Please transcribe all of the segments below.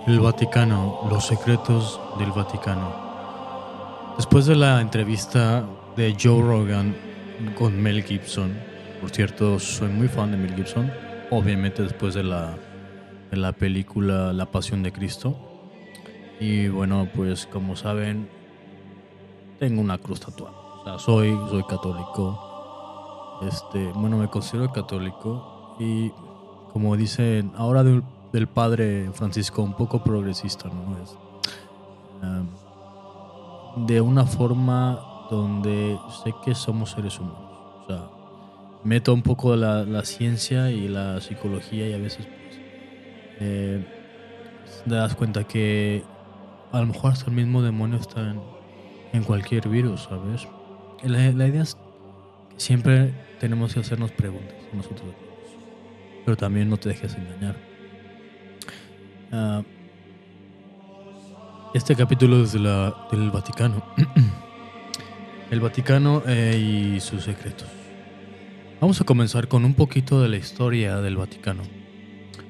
El Vaticano, los secretos del Vaticano. Después de la entrevista de Joe Rogan con Mel Gibson, por cierto, soy muy fan de Mel Gibson, obviamente después de la película La Pasión de Cristo. Y bueno, pues como saben, tengo una cruz tatuada. O sea, soy católico. Bueno, me considero católico y como dicen ahora del padre Francisco, un poco progresista, ¿no? De una forma donde sé que somos seres humanos. O sea, meto un poco la ciencia y la psicología y a veces pues eh, te das cuenta que a lo mejor hasta el mismo demonio está en cualquier virus, ¿sabes? La idea es que siempre tenemos que hacernos preguntas a nosotros mismos, pero también no te dejes engañar. Ah, este capítulo es del Vaticano. El Vaticano y sus secretos. Vamos a comenzar con un poquito de la historia del Vaticano.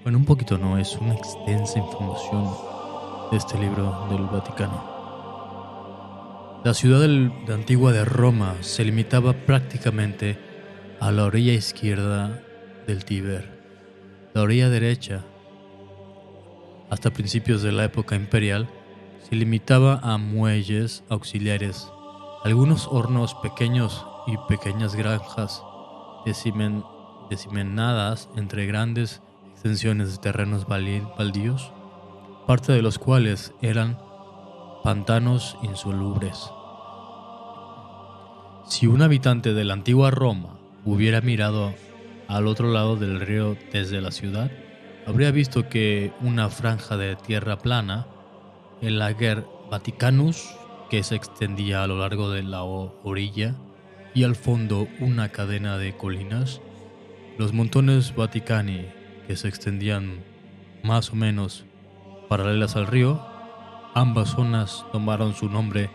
Bueno, un poquito no, es una extensa información de este libro del Vaticano. La ciudad de antigua de Roma se limitaba prácticamente a la orilla izquierda del Tíber. La orilla derecha, hasta principios de la época imperial, se limitaba a muelles auxiliares, algunos hornos pequeños y pequeñas granjas diseminadas entre grandes extensiones de terrenos baldíos, parte de los cuales eran pantanos insalubres. Si un habitante de la antigua Roma hubiera mirado al otro lado del río desde la ciudad, habría visto que una franja de tierra plana, el Lager Vaticanus, que se extendía a lo largo de la orilla, y al fondo una cadena de colinas, los montones Vaticani, que se extendían más o menos paralelas al río. Ambas zonas tomaron su nombre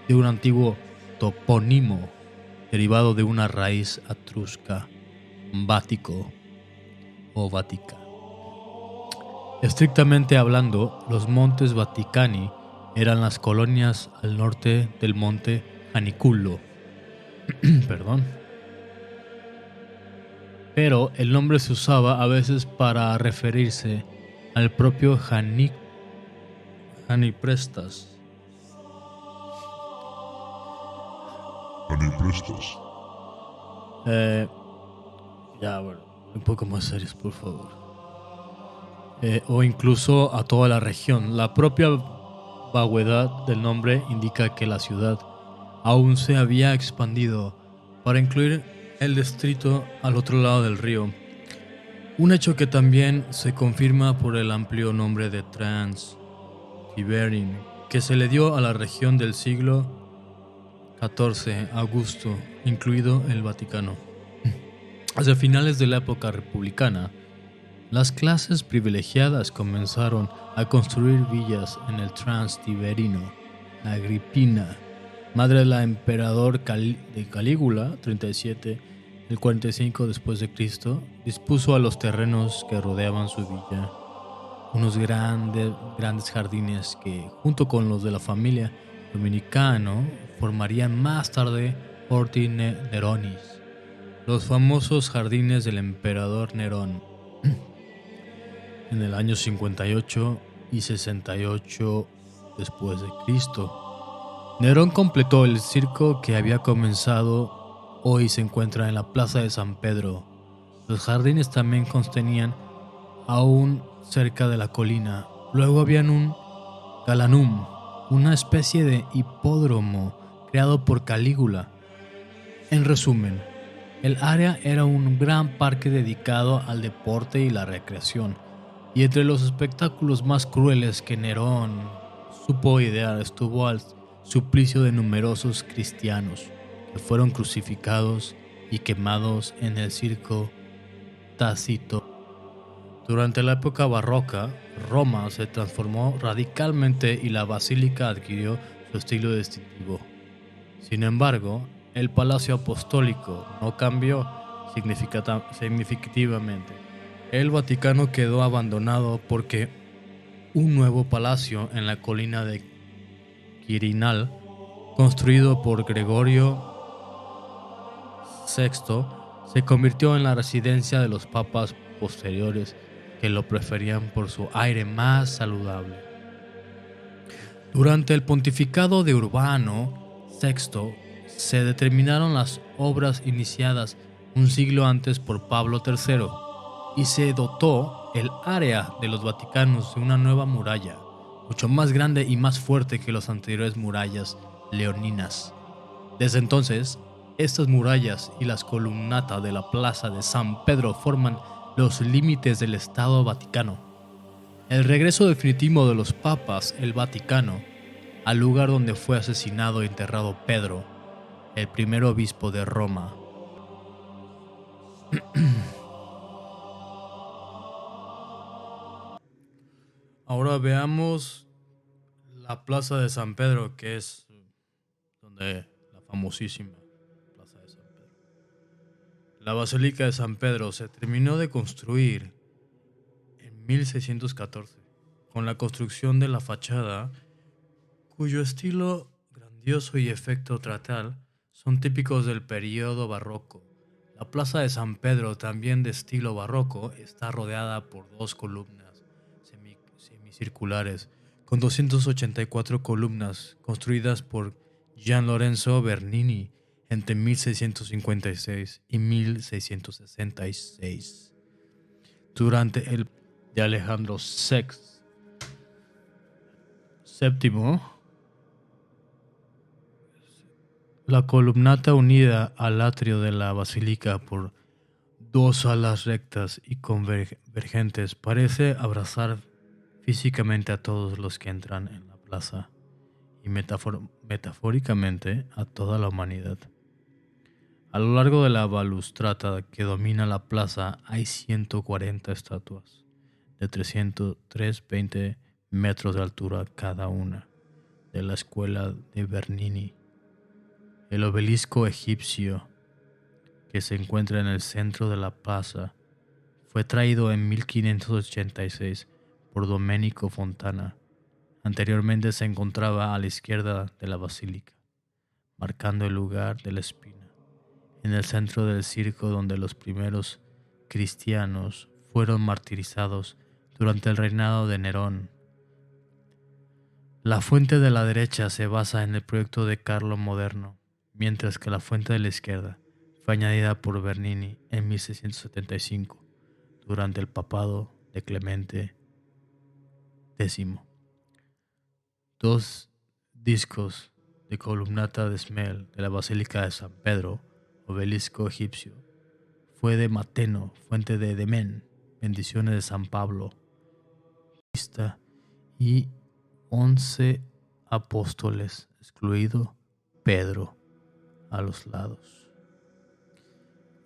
de un antiguo topónimo derivado de una raíz etrusca, Vático o Vatica. Estrictamente hablando, los montes Vaticani eran las colonias al norte del monte Janicullo. Perdón. Pero el nombre se usaba a veces para referirse al propio Janiprestas. Aniprestas. Ya, bueno, un poco más serios, por favor. O incluso a toda la región. La propia vaguedad del nombre indica que la ciudad aún se había expandido para incluir el distrito al otro lado del río. Un hecho que también se confirma por el amplio nombre de Trans-Tiberin que se le dio a la región del siglo XIV Augusto, incluido el Vaticano. Hacia finales de la época republicana, las clases privilegiadas comenzaron a construir villas en el Transtiberino. Agripina, madre de la emperador de Calígula, 37, el 45 después de Cristo, dispuso a los terrenos que rodeaban su villa unos grandes jardines que, junto con los de la familia Dominicano, formarían más tarde Horti Neronis, los famosos jardines del emperador Nerón. En el año 58 y 68 después de Cristo, Nerón completó el circo que había comenzado. Hoy se encuentra en la plaza de San Pedro. Los jardines también contenían aún cerca de la colina. Luego habían un Galanum, una especie de hipódromo creado por Calígula. En resumen, el área era un gran parque dedicado al deporte y la recreación. Y entre los espectáculos más crueles que Nerón supo idear estuvo al suplicio de numerosos cristianos que fueron crucificados y quemados en el circo Tácito. Durante la época barroca, Roma se transformó radicalmente y la basílica adquirió su estilo distintivo. Sin embargo, el palacio apostólico no cambió significativamente. El Vaticano quedó abandonado porque un nuevo palacio en la colina de Quirinal, construido por Gregorio VI, se convirtió en la residencia de los papas posteriores que lo preferían por su aire más saludable. Durante el pontificado de Urbano VI se determinaron las obras iniciadas un siglo antes por Pablo III y se dotó el área de los Vaticanos de una nueva muralla, mucho más grande y más fuerte que las anteriores murallas leoninas. Desde entonces, estas murallas y las columnatas de la plaza de San Pedro forman los límites del Estado Vaticano. El regreso definitivo de los papas, el Vaticano, al lugar donde fue asesinado e enterrado Pedro, el primer obispo de Roma. Ahora veamos la plaza de San Pedro, que es donde la famosísima plaza de San Pedro. La Basílica de San Pedro se terminó de construir en 1614, con la construcción de la fachada, cuyo estilo grandioso y efecto teatral son típicos del periodo barroco. La plaza de San Pedro, también de estilo barroco, está rodeada por dos columnas semicirculares, con 284 columnas, construidas por Gian Lorenzo Bernini entre 1656 y 1666. Durante el de Alejandro VII, la columnata unida al atrio de la basílica por dos alas rectas y convergentes parece abrazar físicamente a todos los que entran en la plaza y metafóricamente a toda la humanidad. A lo largo de la balustrada que domina la plaza hay 140 estatuas de 320 metros de altura cada una, de la escuela de Bernini. El obelisco egipcio, que se encuentra en el centro de la plaza, fue traído en 1586 por Domenico Fontana. Anteriormente se encontraba a la izquierda de la basílica, marcando el lugar de la espina, en el centro del circo donde los primeros cristianos fueron martirizados durante el reinado de Nerón. La fuente de la derecha se basa en el proyecto de Carlo Moderno, mientras que la fuente de la izquierda fue añadida por Bernini en 1675 durante el papado de Clemente X. Dos discos de columnata de esmel de la Basílica de San Pedro, obelisco egipcio, fue de Mateno, fuente de Demen, bendiciones de San Pablo, y 11 apóstoles, excluido Pedro, a los lados.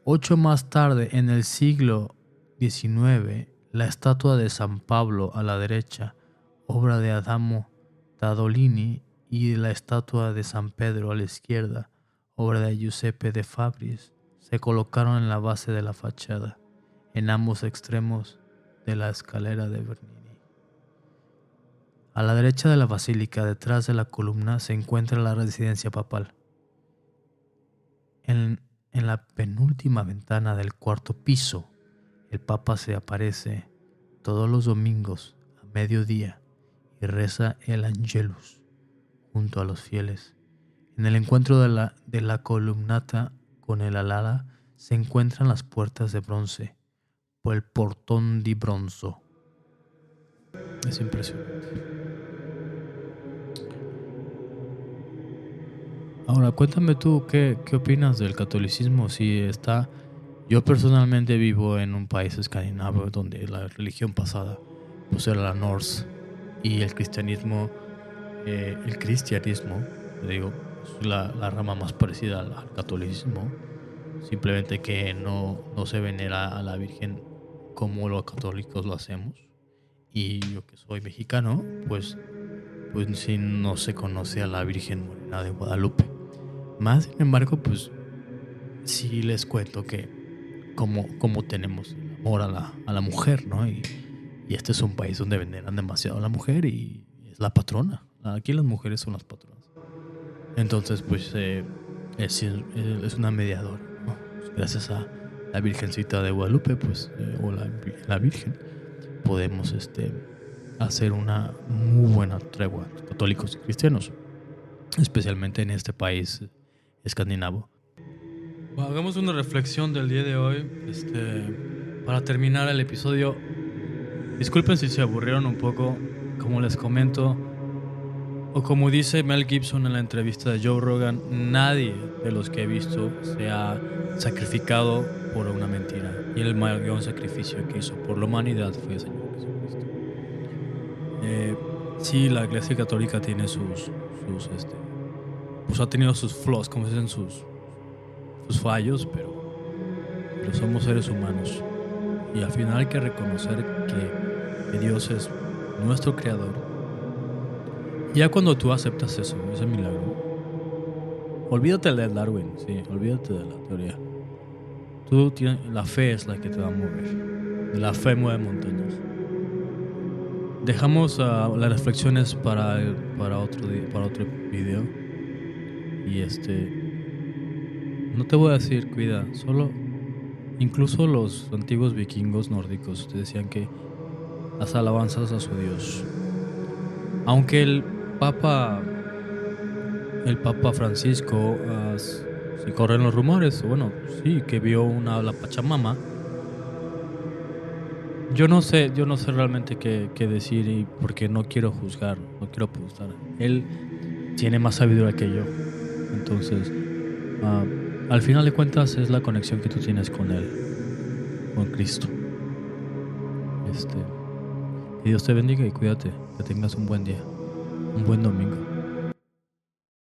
8 más tarde, en el siglo XIX, la estatua de San Pablo a la derecha, obra de Adamo Tadolini, y la estatua de San Pedro a la izquierda, obra de Giuseppe de Fabris, se colocaron en la base de la fachada, en ambos extremos de la escalera de Bernini. A la derecha de la basílica, detrás de la columna, se encuentra la residencia papal. En la penúltima ventana del cuarto piso, el Papa se aparece todos los domingos a mediodía y reza el Angelus junto a los fieles. En el encuentro de la columnata con el alada se encuentran las puertas de bronce por el portón di bronzo. Es impresionante. Ahora, cuéntame tú, ¿qué opinas del catolicismo? Si está... Yo personalmente vivo en un país escandinavo donde la religión pasada pues era la Norse, y el cristianismo, digo, es la rama más parecida al catolicismo, simplemente que no se venera a la Virgen como los católicos lo hacemos. Y yo, que soy mexicano, pues sí, no se conoce a la Virgen Morena de Guadalupe. Más sin embargo, pues sí les cuento que como tenemos el amor a la mujer, ¿no? Y Y este es un país donde veneran demasiado a la mujer y es la patrona. Aquí las mujeres son las patronas. Entonces, pues es una mediadora, ¿no? Gracias a la Virgencita de Guadalupe, pues, o la Virgen, podemos hacer una muy buena tregua, católicos y cristianos, especialmente en este país escandinavo. Bueno, hagamos una reflexión del día de hoy, para terminar el episodio. Disculpen si se aburrieron un poco, como les comento, o como dice Mel Gibson en la entrevista de Joe Rogan, nadie de los que he visto se ha sacrificado por una mentira. Y el mayor sacrificio que hizo por la humanidad fue el Señor Jesucristo. Sí, la Iglesia Católica tiene pues ha tenido sus flaws, como dicen, sus fallos, pero somos seres humanos. Y al final hay que reconocer que Dios es nuestro creador. Y ya cuando tú aceptas eso, ese milagro, olvídate de Darwin, sí, olvídate de la teoría. La fe es la que te va a mover. La fe mueve montañas. Dejamos las reflexiones para otro video. Y no te voy a decir cuida, solo incluso los antiguos vikingos nórdicos te decían que las alabanzas a su Dios. Aunque el Papa Francisco, si corren los rumores, bueno, sí, que vio la Pachamama. Yo no sé realmente qué decir, y porque no quiero juzgar, no quiero apuntar. Él tiene más sabiduría que yo. Entonces, al final de cuentas es la conexión que tú tienes con Él, con Cristo. Que Dios te bendiga y cuídate, que tengas un buen día, un buen domingo.